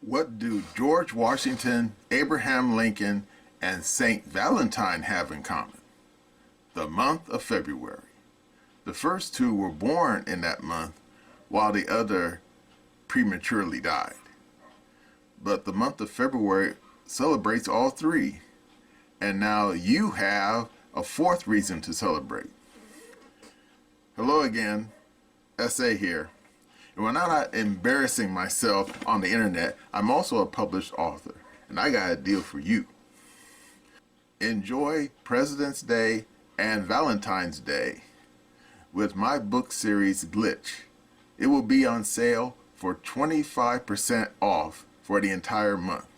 What do George Washington, Abraham Lincoln, and Saint Valentine have in common? The month of February. The first two were born in that month, while the other prematurely died. But the month of February celebrates all three, and now you have a fourth reason to celebrate. Hello again, SA here. And when I'm not embarrassing myself on the internet, I'm also a published author, and I got a deal for you. Enjoy President's Day and Valentine's Day with my book series Glitch. It will be on sale for 25% off for the entire month.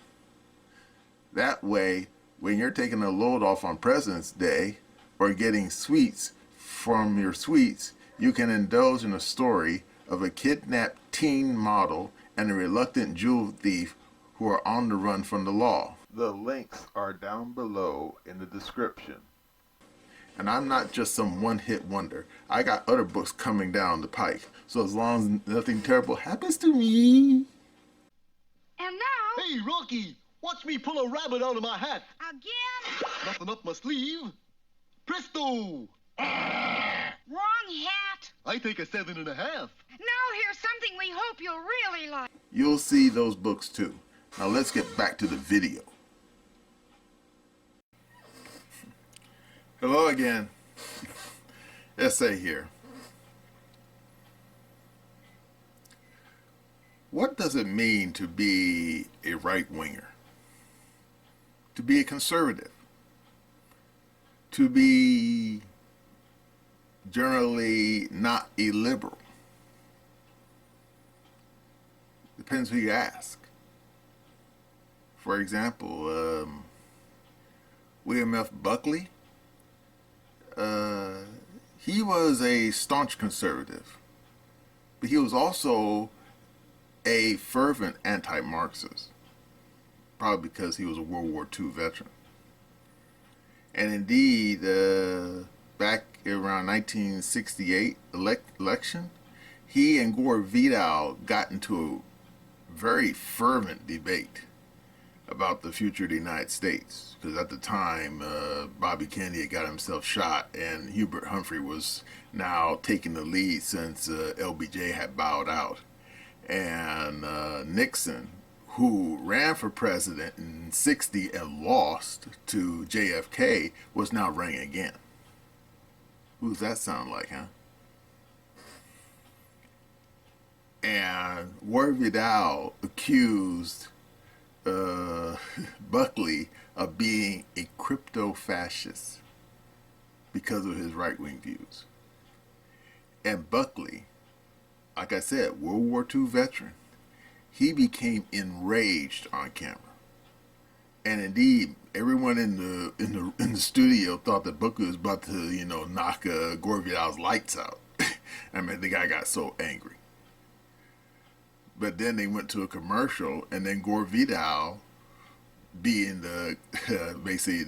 That way, when you're taking a load off on President's Day or getting sweets from your sweets, you can indulge in a story of a kidnapped teen model and a reluctant jewel thief who are on the run from the law. The links are down below in the description. And I'm not just some one-hit wonder. I got other books coming down the pike. So as long as nothing terrible happens to me. And now... Hey, Rocky! Watch me pull a rabbit out of my hat. Again? Nothing up my sleeve. Presto! Wrong hat. I take a 7.5. Now here's something we hope you'll really like. You'll see those books too. Now let's get back to the video. Hello again. SA here. What does it mean to be a right-winger? To be a conservative? To be generally not a liberal? Depends who you ask. For example, William F. Buckley, he was a staunch conservative, but he was also a fervent anti-Marxist, probably because he was a World War II veteran. And indeed, back around 1968 election, he and Gore Vidal got into a very fervent debate about the future of the United States, because at the time Bobby Kennedy had got himself shot and Hubert Humphrey was now taking the lead since LBJ had bowed out, and Nixon, who ran for president in '60 and lost to JFK, was now running again. Who's that sound like, huh? And Gore Vidal accused Buckley of being a crypto-fascist because of his right-wing views. And Buckley, like I said, World War II veteran, he became enraged on camera. And indeed, everyone in the studio thought that Buckley was about to, knock Gore Vidal's lights out. I mean, the guy got so angry. But then they went to a commercial, and then Gore Vidal, being the basically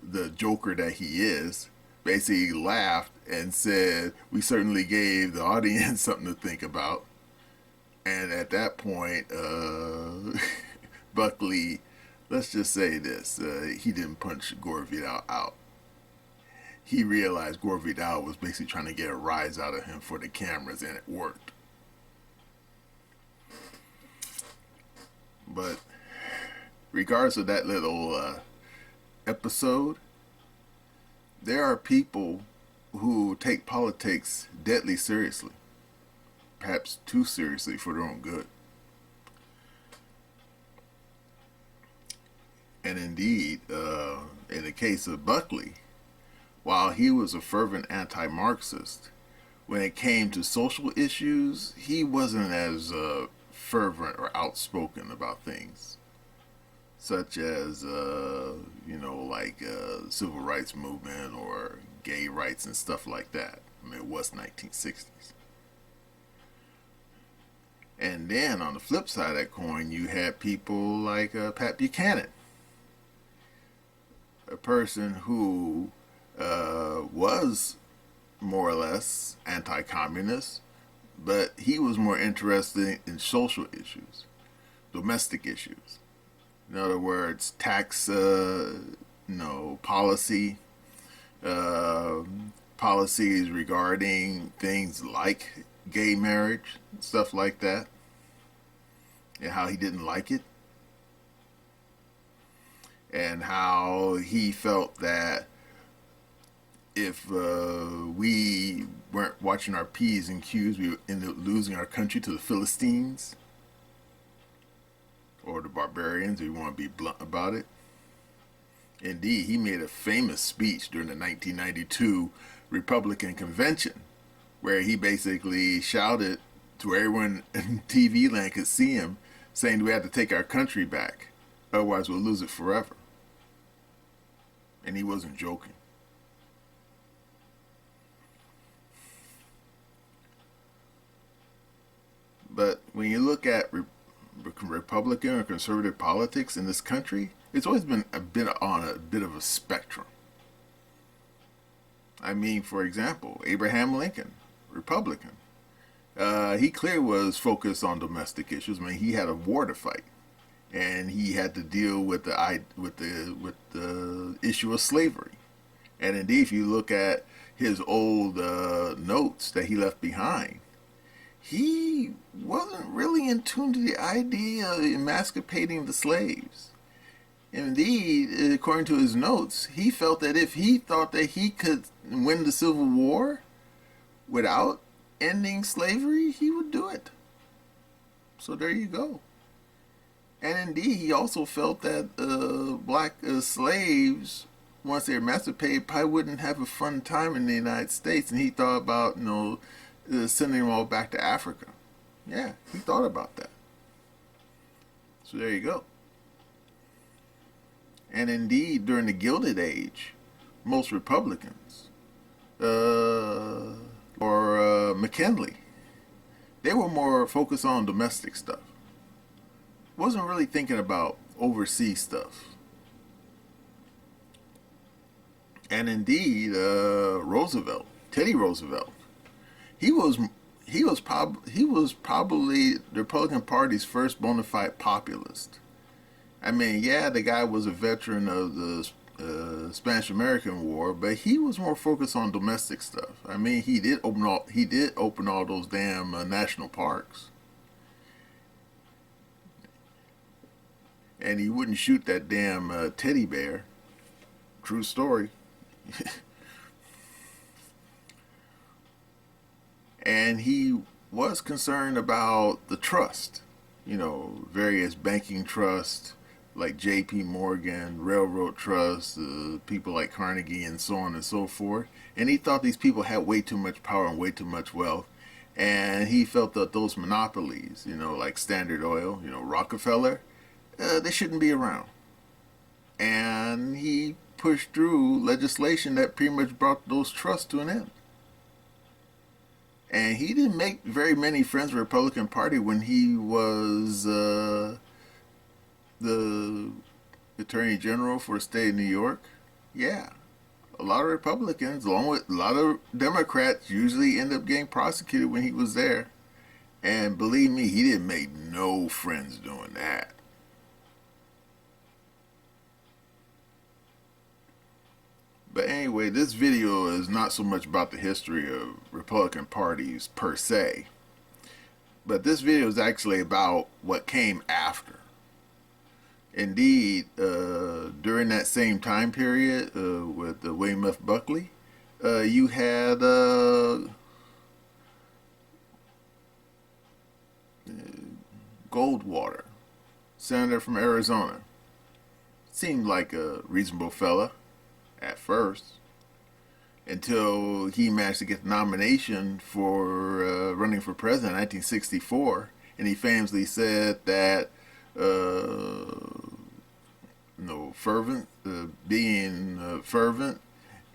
the joker that he is, basically laughed and said, "We certainly gave the audience something to think about." And at that point, Buckley, let's just say this, he didn't punch Gore Vidal out. He realized Gore Vidal was basically trying to get a rise out of him for the cameras, and it worked. But regardless of that little episode, there are people who take politics deadly seriously, perhaps too seriously for their own good. And indeed, in the case of Buckley, while he was a fervent anti-Marxist, when it came to social issues, he wasn't as fervent or outspoken about things such as civil rights movement or gay rights and stuff like that. I mean, it was 1960s. And then on the flip side of that coin, you had people like Pat Buchanan, a person who was more or less anti-communist, but he was more interested in social issues, domestic issues. In other words, tax, policy, uh, policies regarding things like gay marriage, stuff like that, and how he didn't like it, and how he felt that if we weren't watching our P's and Q's, we would end up losing our country to the Philistines or the barbarians, if you want to be blunt about it. Indeed, he made a famous speech during the 1992 Republican convention where he basically shouted to everyone in TV land could see him, saying we had to take our country back, otherwise we'll lose it forever. And he wasn't joking. But when you look at Republican or conservative politics in this country, it's always been on a bit of a spectrum. I mean, for example, Abraham Lincoln, Republican. He clearly was focused on domestic issues. I mean, he had a war to fight, and he had to deal with the issue of slavery. And indeed, if you look at his old notes that he left behind, he wasn't really in tune to the idea of emancipating the slaves. Indeed, according to his notes, he felt that if he thought that he could win the Civil War without ending slavery, he would do it. So there you go. And indeed, he also felt that black slaves, once they're emancipated, probably wouldn't have a fun time in the United States. And he thought about, sending them all back to Africa. Yeah, he thought about that. So there you go. And indeed, during the Gilded Age, most Republicans, or McKinley, they were more focused on domestic stuff. Wasn't really thinking about overseas stuff. And indeed, Teddy Roosevelt, he was probably the Republican Party's first bona fide populist. I mean, yeah, the guy was a veteran of the Spanish-American War, but he was more focused on domestic stuff. I mean, he did open all those damn national parks, and he wouldn't shoot that damn teddy bear. True story. And he was concerned about the trust, various banking trusts like J.P. Morgan, Railroad Trust, people like Carnegie, and so on and so forth. And he thought these people had way too much power and way too much wealth. And he felt that those monopolies, like Standard Oil, Rockefeller, they shouldn't be around. And he pushed through legislation that pretty much brought those trusts to an end. And he didn't make very many friends with the Republican Party when he was the Attorney General for the state of New York. Yeah, a lot of Republicans, along with a lot of Democrats, usually end up getting prosecuted when he was there. And believe me, he didn't make no friends doing that. But anyway, this video is not so much about the history of Republican parties per se, but this video is actually about what came after. Indeed, during that same time period with William F. Buckley, you had Goldwater, senator from Arizona. Seemed like a reasonable fella at first, until he managed to get the nomination for running for president in 1964, and he famously said that being fervent,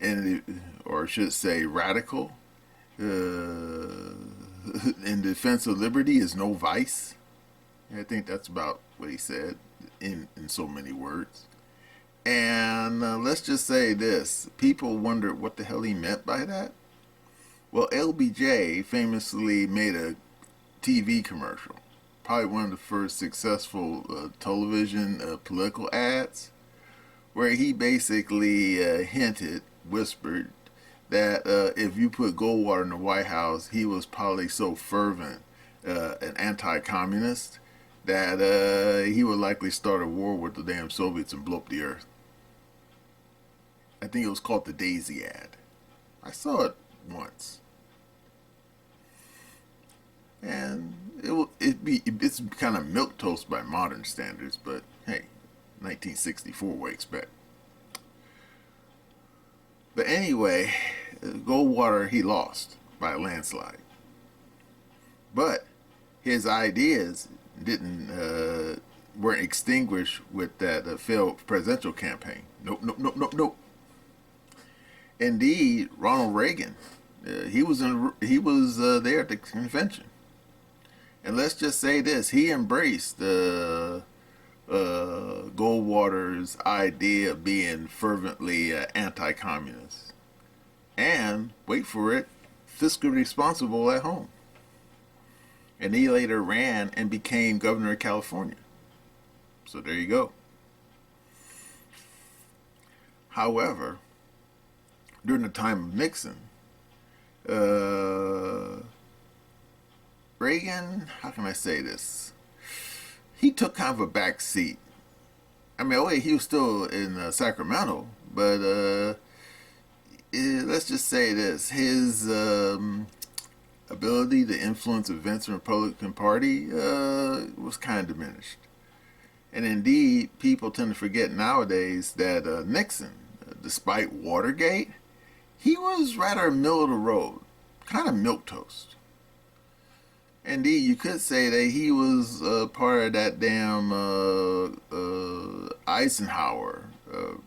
and or I should say radical, in defense of liberty is no vice. I think that's about what he said in so many words. And let's just say this. People wondered what the hell he meant by that. Well, LBJ famously made a TV commercial, probably one of the first successful television political ads, where he basically whispered that if you put Goldwater in the White House, he was probably so fervent an anti-communist that he would likely start a war with the damn Soviets and blow up the earth. I think it was called the Daisy ad. I saw it once. And it's kind of milquetoast by modern standards, but hey, 1964, what expect? But anyway, Goldwater, he lost by a landslide. But his ideas weren't extinguished with that failed presidential campaign. Nope. Indeed, Ronald Reagan, he was there at the convention. And let's just say this: he embraced Goldwater's idea of being fervently anti-communist, and wait for it, fiscally responsible at home. And he later ran and became governor of California. So there you go. However, during the time of Nixon, Reagan, how can I say this? He took kind of a back seat. I mean, he was still in Sacramento, but let's just say this: his ability to influence events in the Republican Party was kind of diminished. And indeed, people tend to forget nowadays that Nixon, despite Watergate, he was rather middle of the road, kind of milquetoast. Indeed, you could say that he was part of that damn Eisenhower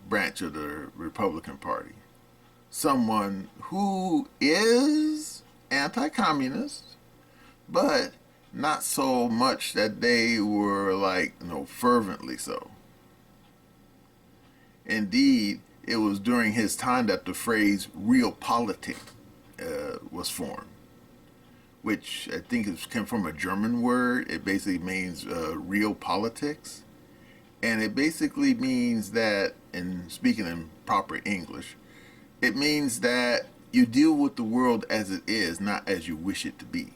branch of the Republican Party. Someone who is anti-communist, but not so much that they were fervently so. Indeed, it was during his time that the phrase realpolitik was formed, which I think came from a German word. It basically means real politics. And it basically means that, in speaking in proper English, it means that you deal with the world as it is, not as you wish it to be.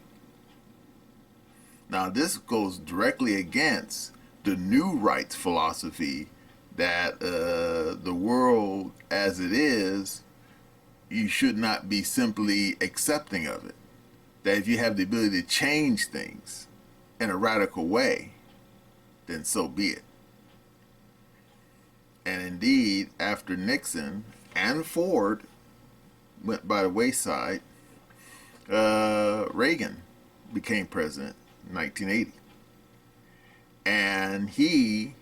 Now, this goes directly against the new rights philosophy that the world as it is, you should not be simply accepting of it. That if you have the ability to change things in a radical way, then so be it. And indeed, after Nixon and Ford went by the wayside, Reagan became president in 1980. And he,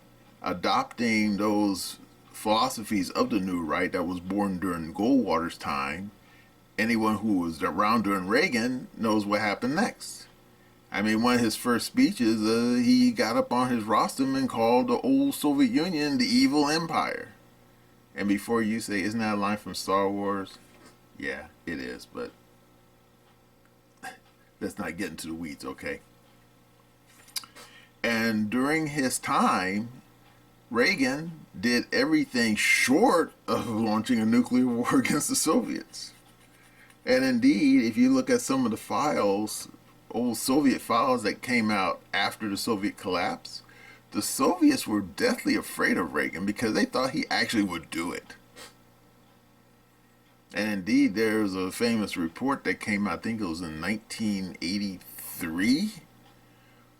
adopting those philosophies of the new right that was born during Goldwater's time, anyone who was around during Reagan knows what happened next. I mean, one of his first speeches, he got up on his rostrum and called the old Soviet Union the evil empire. And before you say, isn't that a line from Star Wars? Yeah, it is, but let's not get into the weeds, okay? And during his time, Reagan did everything short of launching a nuclear war against the Soviets. And indeed, if you look at some of the files, old Soviet files that came out after the Soviet collapse, the Soviets were deathly afraid of Reagan because they thought he actually would do it. And indeed, there's a famous report that came out, I think it was in 1983,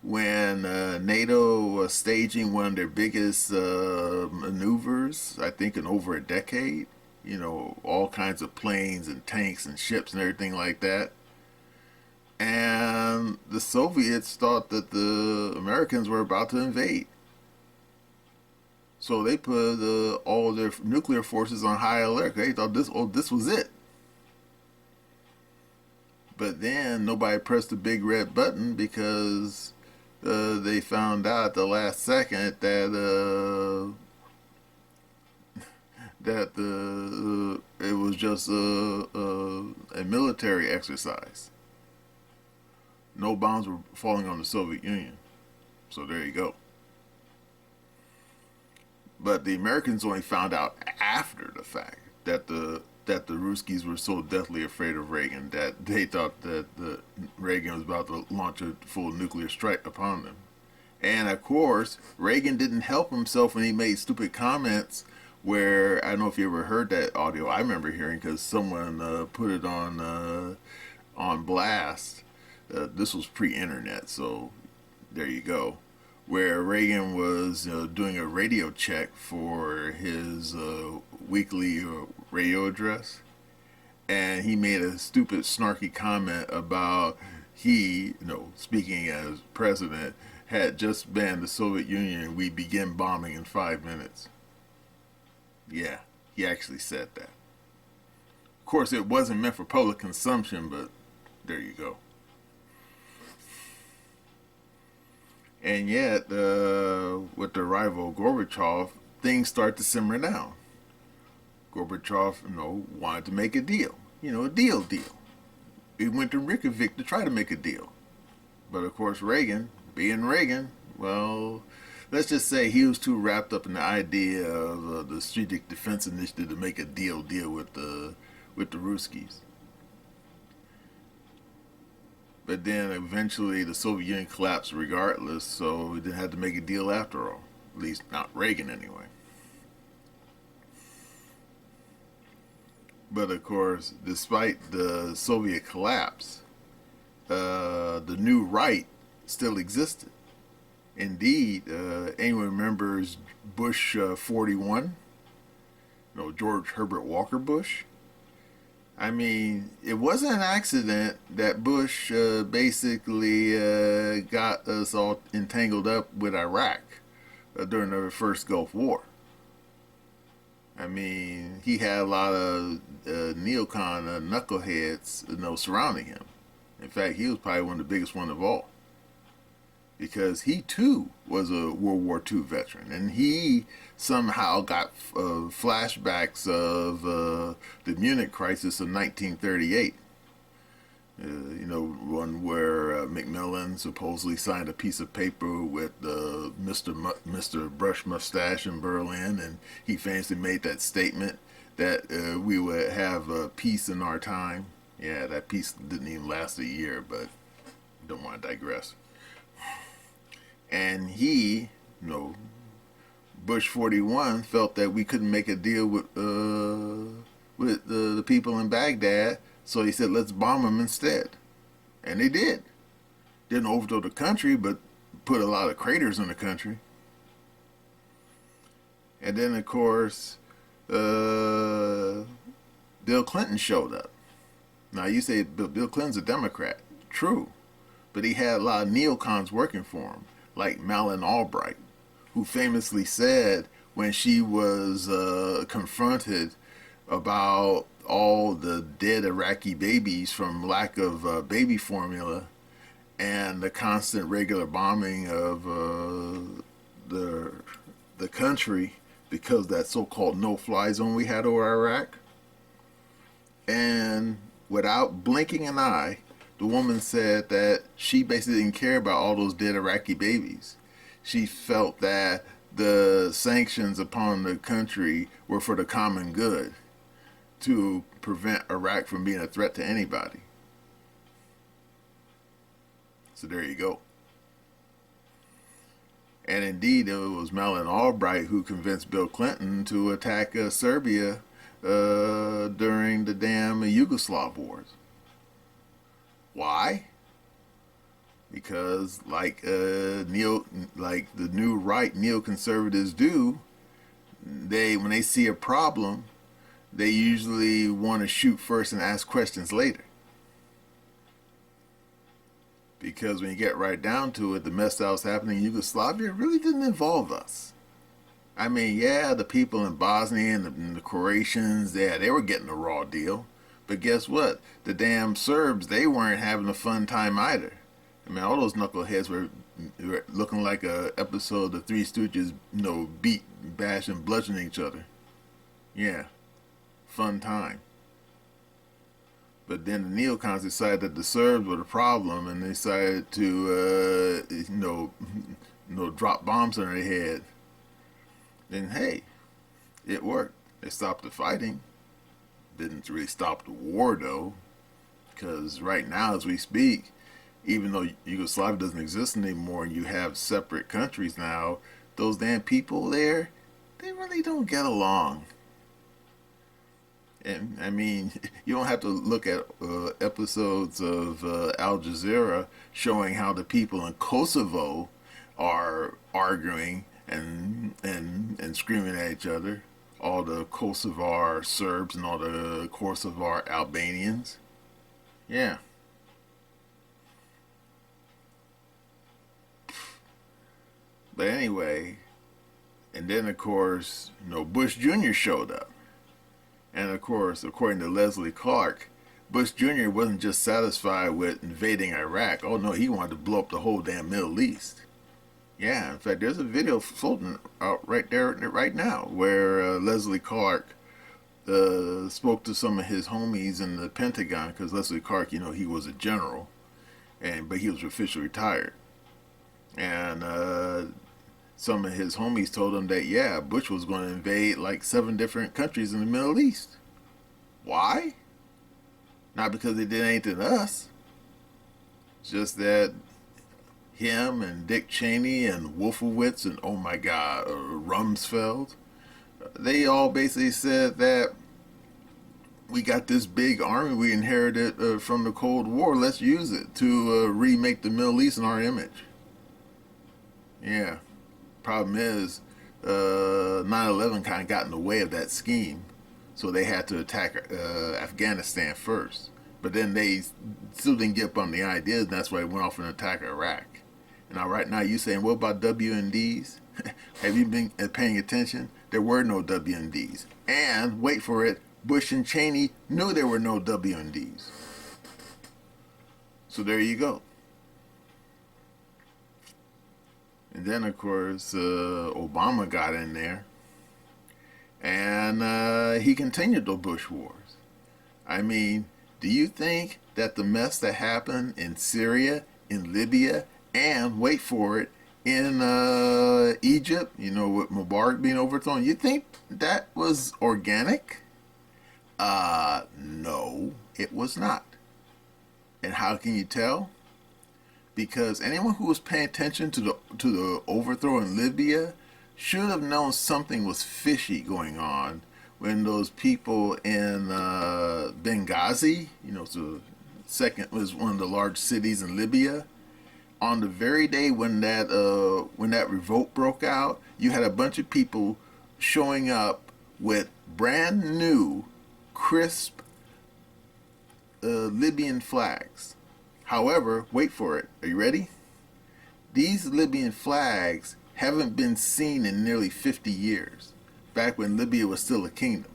when NATO was staging one of their biggest maneuvers, I think in over a decade. You know, all kinds of planes and tanks and ships and everything like that. And the Soviets thought that the Americans were about to invade. So they put all their nuclear forces on high alert. They thought this was it. But then nobody pressed the big red button because they found out at the last second that it was just a military exercise. No bombs were falling on the Soviet Union. So there you go. But the Americans only found out after the fact that the Ruskies were so deathly afraid of Reagan that they thought that Reagan was about to launch a full nuclear strike upon them. And of course, Reagan didn't help himself when he made stupid comments. Where I don't know if you ever heard that audio. I remember hearing because someone put it on blast. This was pre-internet, so there you go. Where Reagan was doing a radio check for his weekly radio address, and he made a stupid, snarky comment about he, speaking as president, had just banned the Soviet Union and we begin bombing in 5 minutes. Yeah, he actually said that. Of course, it wasn't meant for public consumption, but there you go. And yet, with the arrival of Gorbachev, things start to simmer down. Gorbachev, wanted to make a deal. A deal. He went to Reykjavik to try to make a deal. But of course, Reagan, being Reagan, well, let's just say he was too wrapped up in the idea of the Strategic Defense Initiative to make a deal with the Ruskies. But then eventually the Soviet Union collapsed regardless, so we didn't have to make a deal after all. At least not Reagan anyway. But of course, despite the Soviet collapse, the new right still existed. Indeed, anyone remembers Bush 41? George Herbert Walker Bush? I mean, it wasn't an accident that Bush basically got us all entangled up with Iraq during the first Gulf War. I mean, he had a lot of neocon knuckleheads, surrounding him. In fact, he was probably one of the biggest one of all. Because he too was a World War II veteran, and he somehow got flashbacks of the Munich crisis of 1938. One where Macmillan supposedly signed a piece of paper with Mr. Brush Mustache in Berlin, and he famously made that statement that we would have peace in our time. Yeah, that peace didn't even last a year, but don't want to digress. And he, Bush 41, felt that we couldn't make a deal with the people in Baghdad, so he said, let's bomb them instead. And they did. Didn't overthrow the country, but put a lot of craters in the country. And then, of course, Bill Clinton showed up. Now, you say Bill Clinton's a Democrat. True. But he had a lot of neocons working for him, like Madeleine Albright, who famously said when she was confronted about all the dead Iraqi babies from lack of baby formula and the constant regular bombing of the country because of that so-called no-fly zone we had over Iraq. And without blinking an eye, the woman said that she basically didn't care about all those dead Iraqi babies. She felt that the sanctions upon the country were for the common good to prevent Iraq from being a threat to anybody. So there you go. And indeed, it was Madeleine Albright who convinced Bill Clinton to attack Serbia during the damn Yugoslav wars. Why? Because like the new right neoconservatives do, when they see a problem, they usually want to shoot first and ask questions later. Because when you get right down to it, the mess that was happening in Yugoslavia really didn't involve us. I mean, yeah, the people in Bosnia and the Croatians, yeah, they were getting a raw deal. But guess what? The damn Serbs, they weren't having a fun time either. I mean, all those knuckleheads were looking like a episode of the Three Stooges, beat, bash, and bludgeoning each other. Yeah, fun time. But then the neocons decided that the Serbs were the problem, and they decided to, drop bombs on their head. And hey, it worked. They stopped the fighting. Didn't really stop the war though, because right now as we speak, even though Yugoslavia doesn't exist anymore and you have separate countries now, those damn people there, they really don't get along. And I mean, you don't have to look at episodes of Al Jazeera showing how the people in Kosovo are arguing and screaming at each other. All the Kosovar Serbs and all the Kosovar Albanians. Yeah. But anyway, and then of course, Bush Jr. showed up. And of course, according to Leslie Clark, Bush Jr. wasn't just satisfied with invading Iraq. Oh no, he wanted to blow up the whole damn Middle East. Yeah, in fact, there's a video floating out right there, right now, where Leslie Clark spoke to some of his homies in the Pentagon, because Leslie Clark, he was a general, but he was officially retired. And some of his homies told him that, yeah, Bush was going to invade like 7 different countries in the Middle East. Why? Not because they did anything to us. It's just that him and Dick Cheney and Wolfowitz and, oh my God, Rumsfeld, they all basically said that we got this big army we inherited from the Cold War. Let's use it to remake the Middle East in our image. Yeah. Problem is, 9/11 kind of got in the way of that scheme, so they had to attack Afghanistan first. But then they still didn't get up on the idea, and that's why they went off and attacked Iraq. And now, right now, you saying, what about WMDs? Have you been paying attention? There were no WMDs. And, wait for it, Bush and Cheney knew there were no WMDs. So there you go. And then, of course, Obama got in there, and he continued the Bush wars. I mean, do you think that the mess that happened in Syria, in Libya, and, wait for it, in Egypt, with Mubarak being overthrown, you think that was organic? No, it was not. And how can you tell? Because anyone who was paying attention to the overthrow in Libya should have known something was fishy going on when those people in Benghazi, was one of the large cities in Libya. On the very day when that revolt broke out, you had a bunch of people showing up with brand new, crisp Libyan flags. However, wait for it. Are you ready? These Libyan flags haven't been seen in nearly 50 years, back when Libya was still a kingdom.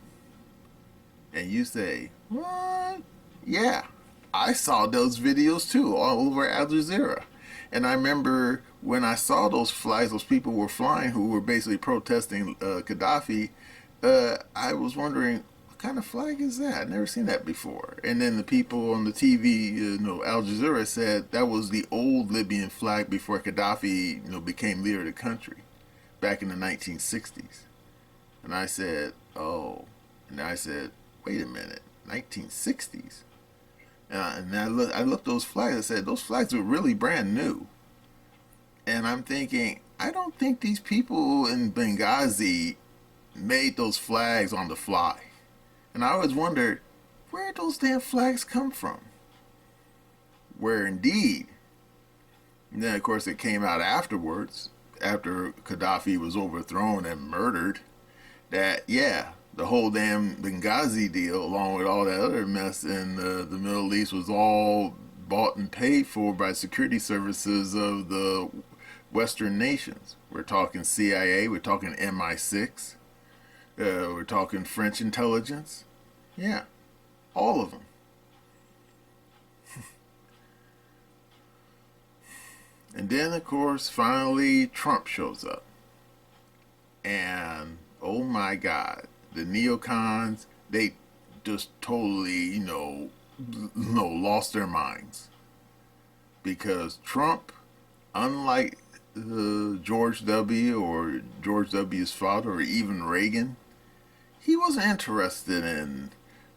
And you say, what? Yeah, I saw those videos too, all over Al Jazeera. And I remember when I saw those flags, those people were flying who were basically protesting Gaddafi, I was wondering, what kind of flag is that? I've never seen that before. And then the people on the TV, Al Jazeera said that was the old Libyan flag before Gaddafi, became leader of the country back in the 1960s. And I said, oh. And I said, wait a minute, 1960s? And I looked those flags. I said, those flags were really brand new. And I'm thinking, I don't think these people in Benghazi made those flags on the fly. And I always wondered, where did those damn flags come from? Where indeed. And then, of course, it came out afterwards, after Gaddafi was overthrown and murdered, that, yeah, the whole damn Benghazi deal, along with all that other mess in the Middle East, was all bought and paid for by security services of the Western nations. We're talking CIA, we're talking MI6, we're talking French intelligence. Yeah, all of them. And then, of course, finally Trump shows up. And, oh my God, the neocons, they just totally, lost their minds. Because Trump, unlike George W. or George W.'s father or even Reagan, he wasn't interested in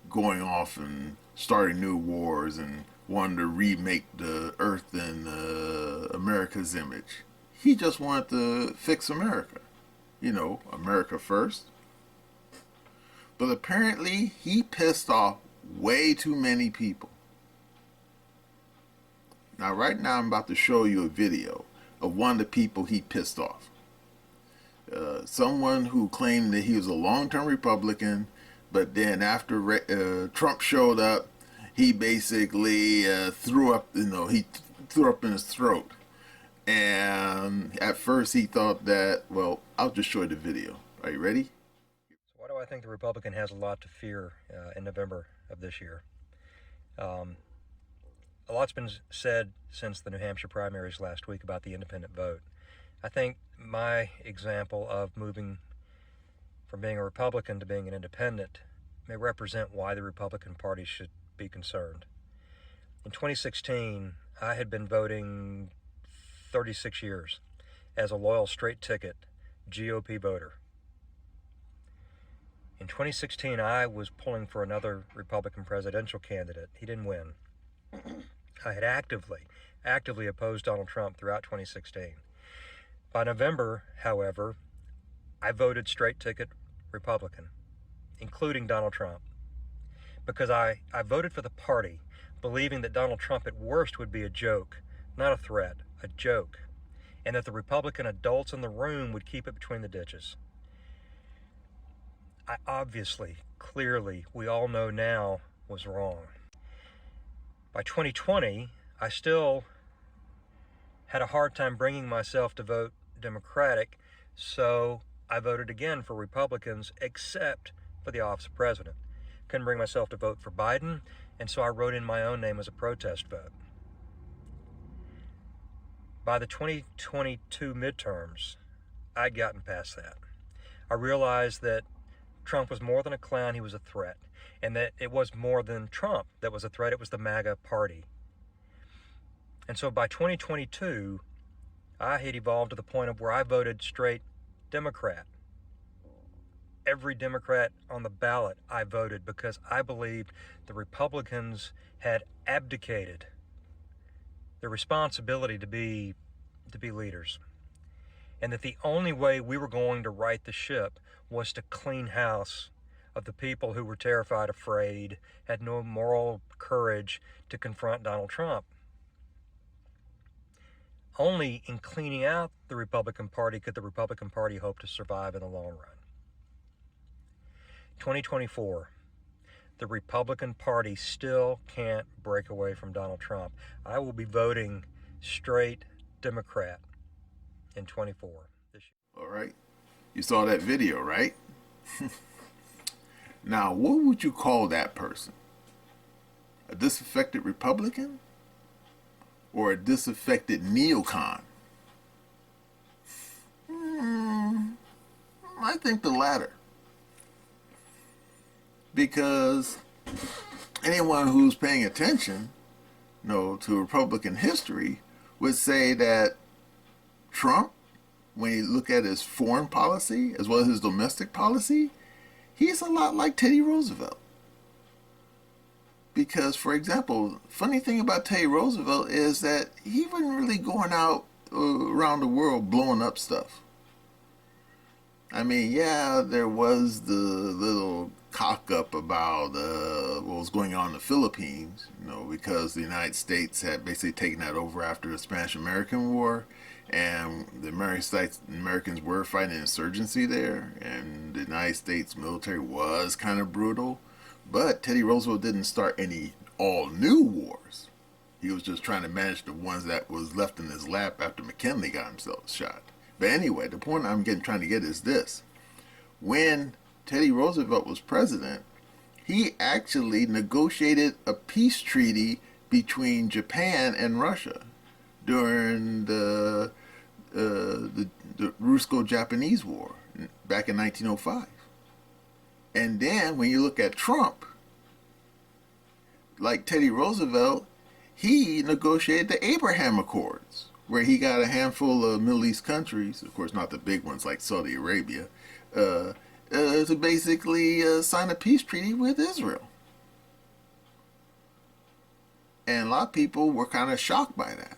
going off and starting new wars and wanted to remake the earth in America's image. He just wanted to fix America. You know, America first. But apparently he pissed off way too many people. Now right now I'm about to show you a video of one of the people he pissed off. Someone who claimed that he was a long-term Republican, but then after Trump showed up, he basically threw up, he threw up in his throat. And at first he thought that, well, I'll just show you the video. Are you ready? So why do I think the Republican has a lot to fear in November of this year? A lot's been said since the New Hampshire primaries last week about the independent vote. I think my example of moving from being a Republican to being an independent may represent why the Republican Party should be concerned. In 2016, I had been voting 36 years as a loyal straight ticket GOP voter. In 2016, I was pulling for another Republican presidential candidate. He didn't win. I had actively opposed Donald Trump throughout 2016. By November, however, I voted straight ticket Republican, including Donald Trump, because I voted for the party, believing that Donald Trump at worst would be a joke, not a threat, a joke, and that the Republican adults in the room would keep it between the ditches. I obviously, clearly, we all know now, was wrong. By 2020, I still had a hard time bringing myself to vote Democratic, so I voted again for Republicans, except for the office of president. Couldn't bring myself to vote for Biden, and so I wrote in my own name as a protest vote. By the 2022 midterms, I'd gotten past that. I realized that Trump was more than a clown, he was a threat. And that it was more than Trump that was a threat, it was the MAGA party. And so by 2022, I had evolved to the point of where I voted straight Democrat. Every Democrat on the ballot I voted because I believed the Republicans had abdicated their responsibility to be leaders. And that the only way we were going to right the ship was to clean house of the people who were terrified, afraid, had no moral courage to confront Donald Trump. Only in cleaning out the Republican Party could the Republican Party hope to survive in the long run. 2024, the Republican Party still can't break away from Donald Trump. I will be voting straight Democrat in 24 this year. All right. You saw that video, right? Now, what would you call that person? A disaffected Republican? Or a disaffected neocon? I think the latter. Because anyone who's paying attention, to Republican history would say that Trump, when you look at his foreign policy as well as his domestic policy, he's a lot like Teddy Roosevelt. Because, for example, funny thing about Teddy Roosevelt is that he wasn't really going out around the world blowing up stuff. I mean, yeah, there was the little cock up about what was going on in the Philippines, because the United States had basically taken that over after the Spanish-American War, and the Americans were fighting insurgency there, and the United States military was kind of brutal. But Teddy Roosevelt didn't start any all-new wars. He was just trying to manage the ones that was left in his lap after McKinley got himself shot. But anyway, the point I'm trying to get is this. When Teddy Roosevelt was president, he actually negotiated a peace treaty between Japan and Russia during the Russo-Japanese War back in 1905. And then when you look at Trump, like Teddy Roosevelt, he negotiated the Abraham Accords where he got a handful of Middle East countries, of course not the big ones like Saudi Arabia, to basically sign a peace treaty with Israel. And a lot of people were kind of shocked by that.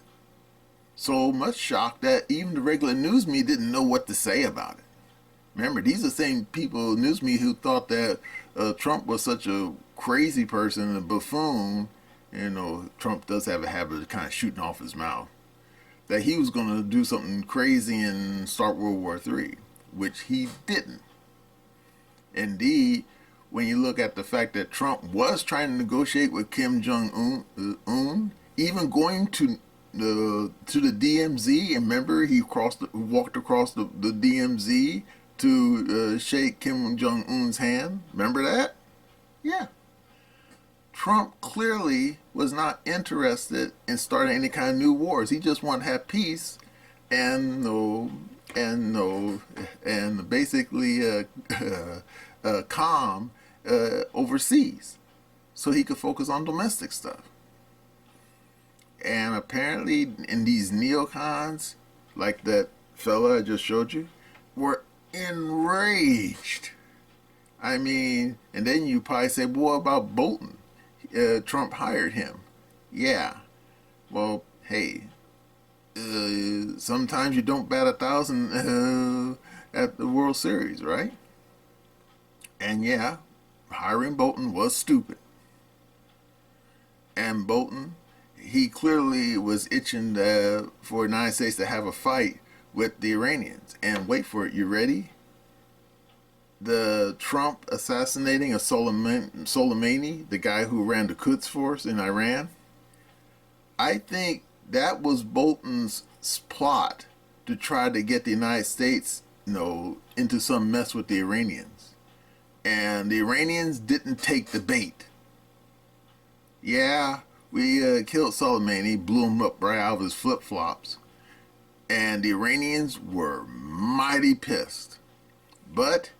So much shocked that even the regular news media didn't know what to say about it. Remember, these are the same people, news media, who thought that Trump was such a crazy person, a buffoon. You know, Trump does have a habit of kind of shooting off his mouth. That he was going to do something crazy and start World War III, which he didn't. Indeed, when you look at the fact that Trump was trying to negotiate with Kim Jong-un, even going to the DMZ, and remember he walked across the DMZ to shake Kim Jong-un's hand. Remember that? Yeah. Trump clearly was not interested in starting any kind of new wars. He just wanted to have peace and basically calm overseas, so he could focus on domestic stuff. And apparently, in these neocons, like that fella I just showed you, were enraged. I mean, and then you probably say, well, what about Bolton? Trump hired him. Yeah. Well, hey, sometimes you don't bat 1,000 at the World Series, right? And yeah, hiring Bolton was stupid. And Bolton, he clearly was itching for the United States to have a fight with the Iranians. And wait for it, you ready? The Trump assassinating of Soleimani, the guy who ran the Quds Force in Iran, I think that was Bolton's plot to try to get the United States, into some mess with the Iranians. And the Iranians didn't take the bait. Yeah, we killed Soleimani, blew him up right out of his flip-flops. And the Iranians were mighty pissed. But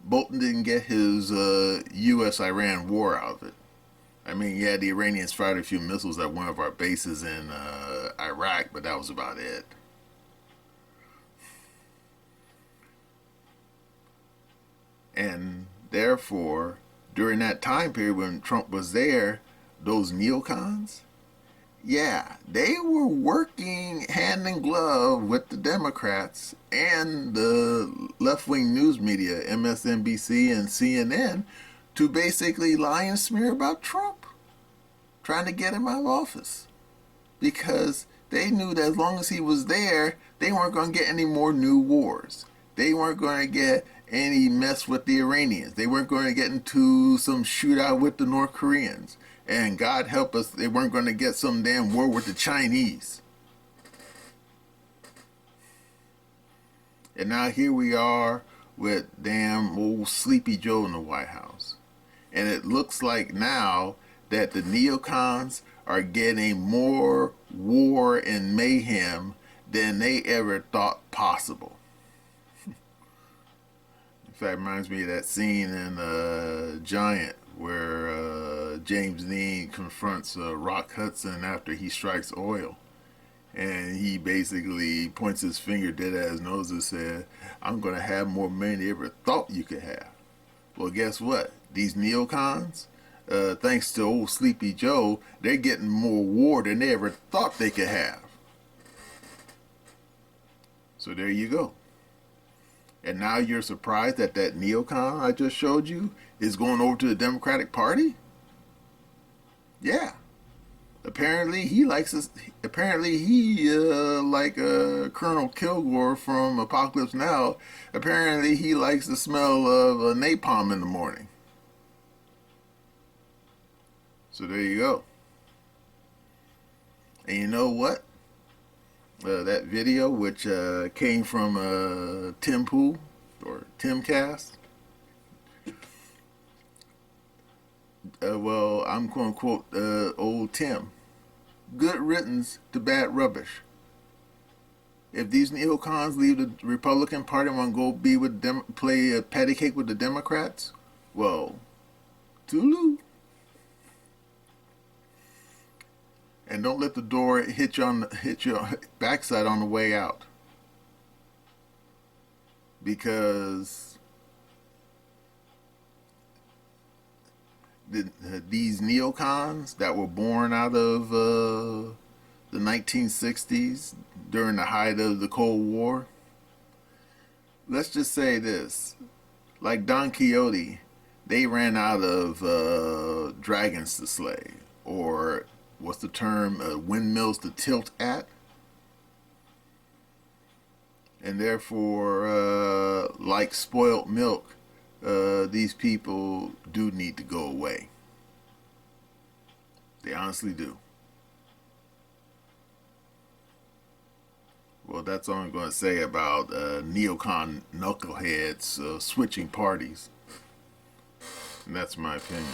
Bolton didn't get his U.S.-Iran war out of it. I mean, yeah, the Iranians fired a few missiles at one of our bases in Iraq, but that was about it. And therefore, during that time period when Trump was there, those neocons, yeah, they were working hand in glove with the Democrats and the left-wing news media, MSNBC and CNN, to basically lie and smear about Trump, trying to get him out of office. Because they knew that as long as he was there, they weren't going to get any more new wars. They weren't going to get any mess with the Iranians. They weren't going to get into some shootout with the North Koreans. And God help us, they weren't going to get some damn war with the Chinese. And now here we are with damn old Sleepy Joe in the White House. And it looks like now that the neocons are getting more war and mayhem than they ever thought possible. In fact, it reminds me of that scene in Giant where James Dean confronts Rock Hudson after he strikes oil. And he basically points his finger dead at his nose and said, I'm going to have more money than you ever thought you could have. Well, guess what? These neocons, thanks to old Sleepy Joe, they're getting more war than they ever thought they could have. So there you go. And now you're surprised that that neocon I just showed you is going over to the Democratic Party? Yeah. Apparently he likes us. Apparently he, like Colonel Kilgore from Apocalypse Now, apparently he likes the smell of napalm in the morning. So there you go. And you know what? That video, which came from Tim Pool or Timcast. Well, I'm going to quote old Tim. Good riddance to bad rubbish. If these neocons leave the Republican Party and want to go be with them, play patty cake with the Democrats, well, toodaloo. And don't let the door hit your backside on the way out. Because these neocons that were born out of the 1960s during the height of the Cold War, let's just say this, like Don Quixote, they ran out of dragons to slay, or what's the term, windmills to tilt at. And therefore, like spoiled milk, these people do need to go away. They honestly do. Well, that's all I'm going to say about neocon knuckleheads switching parties. And that's my opinion.